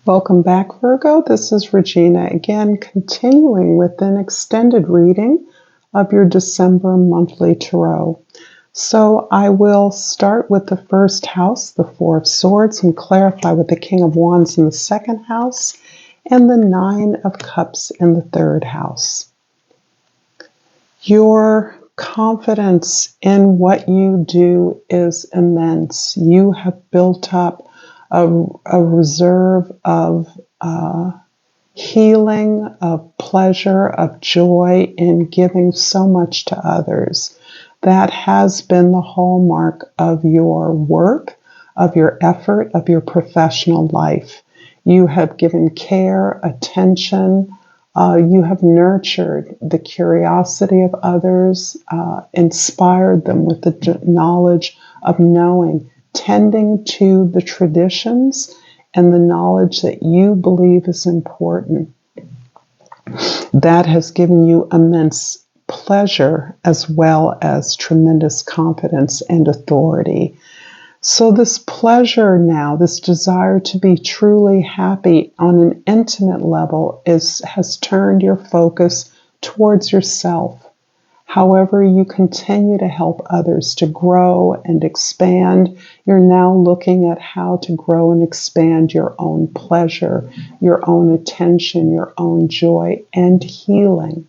Welcome back, Virgo. This is Regina again, continuing with an extended reading of your December monthly tarot. So I will start with the first house, the Four of Swords, and clarify with the King of Wands in the second house and the Nine of Cups in the third house. Your confidence in what you do is immense. You have built up a reserve of healing, of pleasure, of joy in giving so much to others. That has been the hallmark of your work, of your effort, of your professional life. You have given care, attention, you have nurtured the curiosity of others, inspired them with the knowledge of knowing, tending to the traditions and the knowledge that you believe is important. That has given you immense pleasure as well as tremendous confidence and authority. So this pleasure now, this desire to be truly happy on an intimate level has turned your focus towards yourself. However you continue to help others to grow and expand, you're now looking at how to grow and expand your own pleasure, your own attention, your own joy, and healing.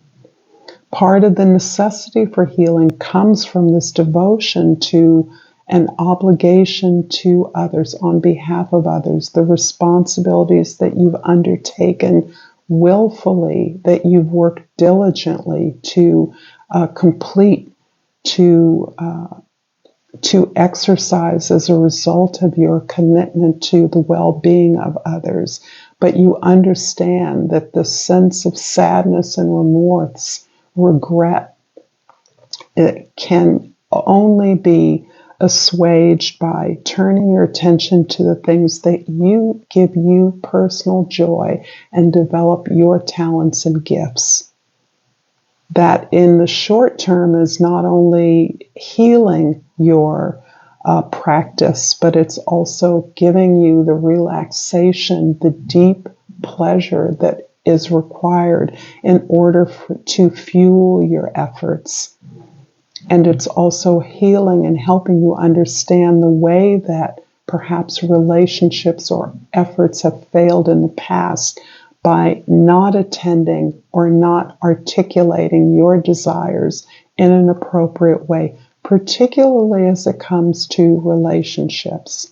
Part of the necessity for healing comes from this devotion to an obligation to others on behalf of others, the responsibilities that you've undertaken willfully, that you've worked diligently to complete, to exercise as a result of your commitment to the well-being of others. But you understand that the sense of sadness and remorse, regret, it can only be assuaged by turning your attention to the things that you give you personal joy and develop your talents and gifts. That in the short term is not only healing your practice, but it's also giving you the relaxation, the deep pleasure that is required in order to fuel your efforts. And it's also healing and helping you understand the way that perhaps relationships or efforts have failed in the past by not attending or not articulating your desires in an appropriate way, particularly as it comes to relationships.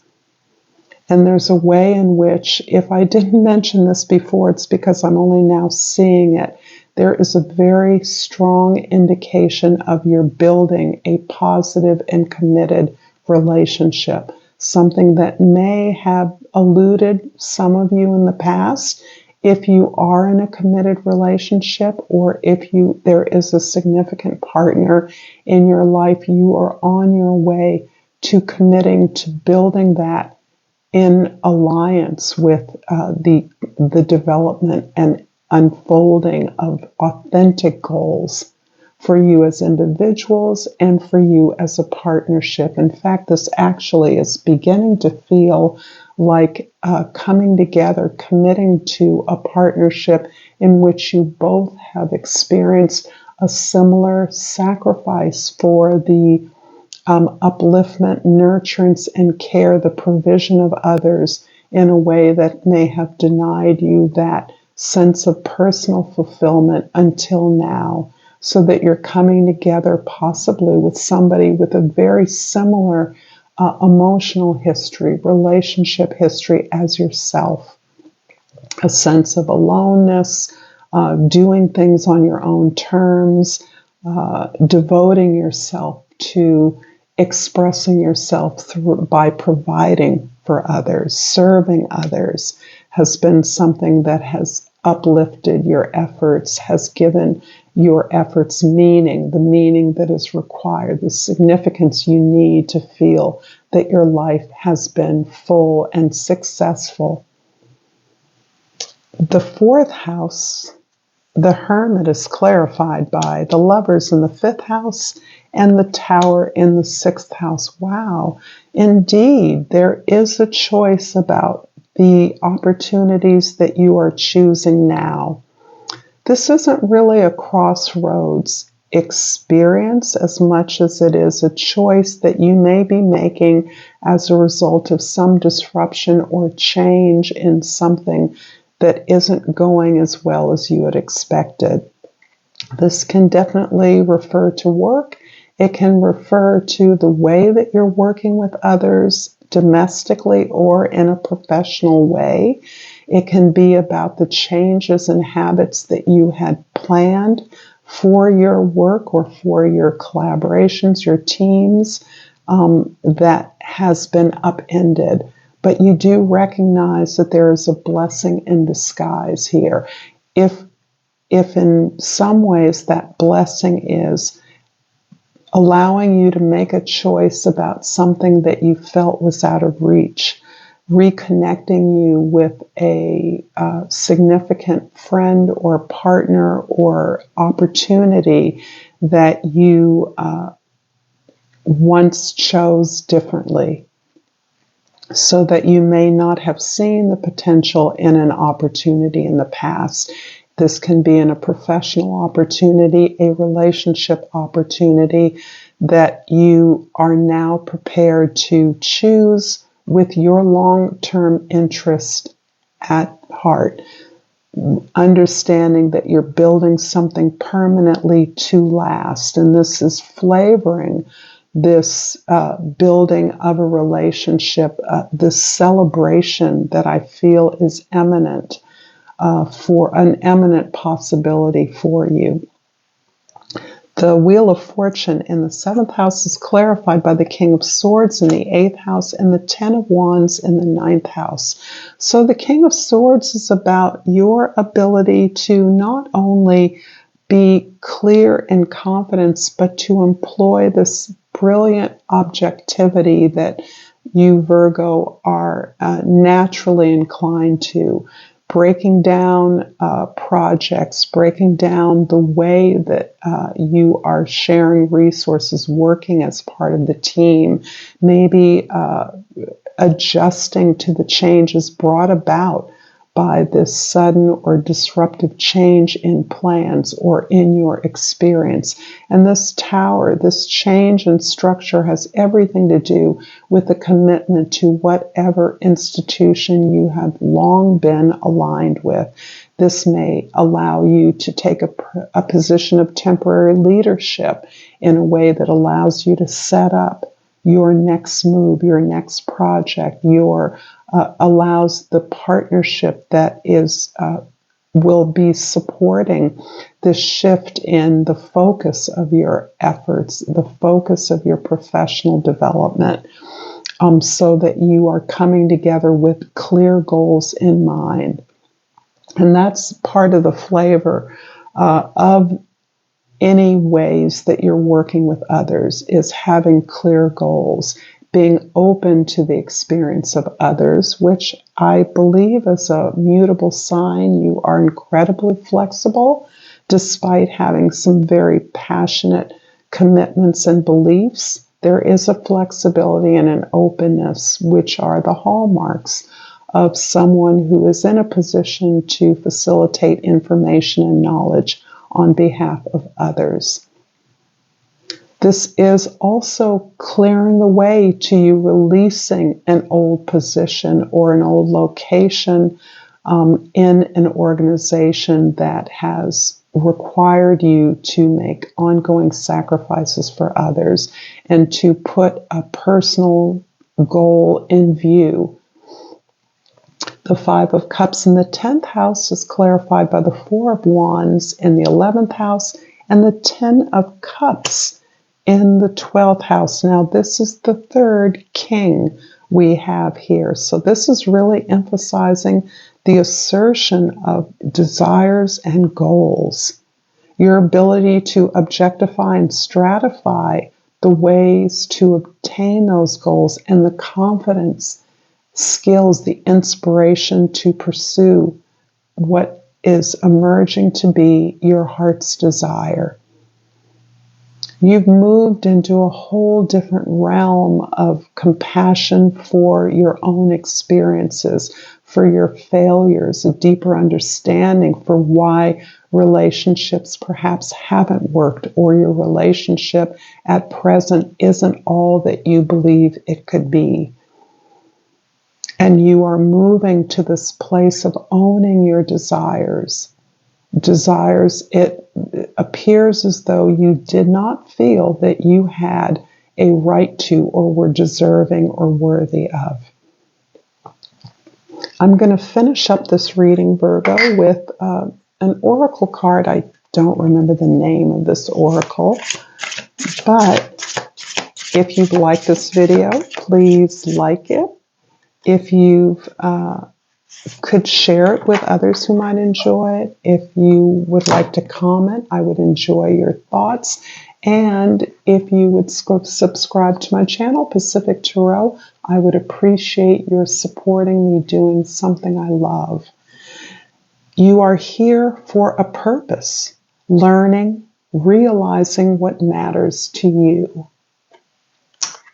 And there's a way in which, if I didn't mention this before, it's because I'm only now seeing it. There is a very strong indication of your building a positive and committed relationship, something that may have eluded some of you in the past. If you are in a committed relationship, or if there is a significant partner in your life, you are on your way to committing to building that in alliance with the development and unfolding of authentic goals for you as individuals and for you as a partnership. In fact, this actually is beginning to feel like coming together, committing to a partnership in which you both have experienced a similar sacrifice for the upliftment, nurturance, and care, the provision of others in a way that may have denied you that sense of personal fulfillment until now, so that you're coming together possibly with somebody with a very similar emotional history, relationship history as yourself. A sense of aloneness, doing things on your own terms, devoting yourself to expressing yourself by providing for others, serving others, has been something that has uplifted your efforts, has given your efforts meaning, the meaning that is required, the significance you need to feel that your life has been full and successful. The fourth house, the Hermit, is clarified by the Lovers in the fifth house and the Tower in the sixth house. Wow, indeed, there is a choice about the opportunities that you are choosing now. This isn't really a crossroads experience as much as it is a choice that you may be making as a result of some disruption or change in something that isn't going as well as you had expected. This can definitely refer to work. It can refer to the way that you're working with others domestically or in a professional way. It can be about the changes and habits that you had planned for your work or for your collaborations, your teams, that has been upended. But you do recognize that there is a blessing in disguise here. If in some ways that blessing is allowing you to make a choice about something that you felt was out of reach, reconnecting you with a significant friend or partner or opportunity that you once chose differently, so that you may not have seen the potential in an opportunity in the past. This can be in a professional opportunity, a relationship opportunity that you are now prepared to choose with your long-term interest at heart, understanding that you're building something permanently to last. And this is flavoring this building of a relationship, this celebration that I feel is imminent, for an eminent possibility for you. The Wheel of Fortune in the 7th house is clarified by the King of Swords in the 8th house and the 10 of Wands in the 9th house. So the King of Swords is about your ability to not only be clear in confidence, but to employ this brilliant objectivity that you, Virgo, are naturally inclined to. Breaking down projects, breaking down the way that you are sharing resources, working as part of the team, maybe adjusting to the changes brought about by this sudden or disruptive change in plans or in your experience. And this tower, this change in structure has everything to do with a commitment to whatever institution you have long been aligned with. This may allow you to take a position of temporary leadership in a way that allows you to set up your next move, your next project, allows the partnership that will be supporting this shift in the focus of your efforts, the focus of your professional development, so that you are coming together with clear goals in mind. And that's part of the flavor of any ways that you're working with others, is having clear goals, being open to the experience of others, which I believe is a mutable sign. You are incredibly flexible, despite having some very passionate commitments and beliefs. There is a flexibility and an openness, which are the hallmarks of someone who is in a position to facilitate information and knowledge on behalf of others. This is also clearing the way to you releasing an old position or an old location in an organization that has required you to make ongoing sacrifices for others and to put a personal goal in view. The 5 of Cups in the 10th house is clarified by the 4 of Wands in the 11th house and the 10 of Cups in the 12th house. Now, this is the third king we have here. So this is really emphasizing the assertion of desires and goals, your ability to objectify and stratify the ways to obtain those goals, and the confidence, skills, the inspiration to pursue what is emerging to be your heart's desire. You've moved into a whole different realm of compassion for your own experiences, for your failures, a deeper understanding for why relationships perhaps haven't worked, or your relationship at present isn't all that you believe it could be. And you are moving to this place of owning your desires. It appears as though you did not feel that you had a right to, or were deserving or worthy of. I'm going to finish up this reading, Virgo, with an oracle card. I don't remember the name of this oracle, but if you've liked this video, please like it. If you could share it with others who might enjoy it. If you would like to comment, I would enjoy your thoughts. And if you would subscribe to my channel, Pacific Tarot, I would appreciate your supporting me doing something I love. You are here for a purpose, learning, realizing what matters to you.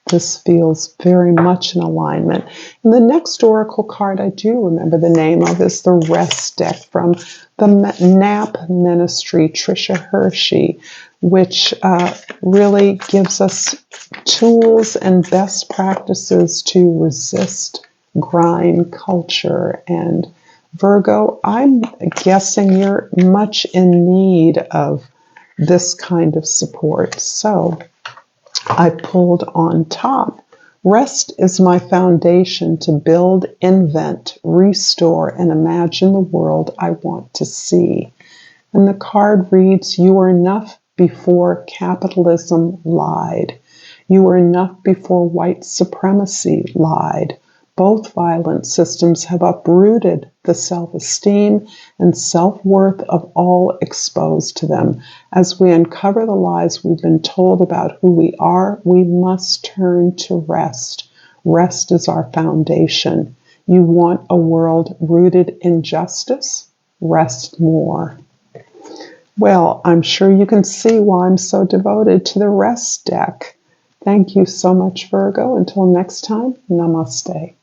This feels very much in alignment. And the next oracle card I do remember the name of is the Rest deck from the NAP Ministry, Tricia Hershey, which really gives us tools and best practices to resist grind culture. And Virgo, I'm guessing you're much in need of this kind of support. So I pulled on top. Rest is my foundation to build, invent, restore, and imagine the world I want to see. And the card reads, you were enough before capitalism lied. You were enough before white supremacy lied. Both violent systems have uprooted the self-esteem and self-worth of all exposed to them. As we uncover the lies we've been told about who we are, we must turn to rest. Rest is our foundation. You want a world rooted in justice? Rest more. Well, I'm sure you can see why I'm so devoted to the Rest deck. Thank you so much, Virgo. Until next time, Namaste.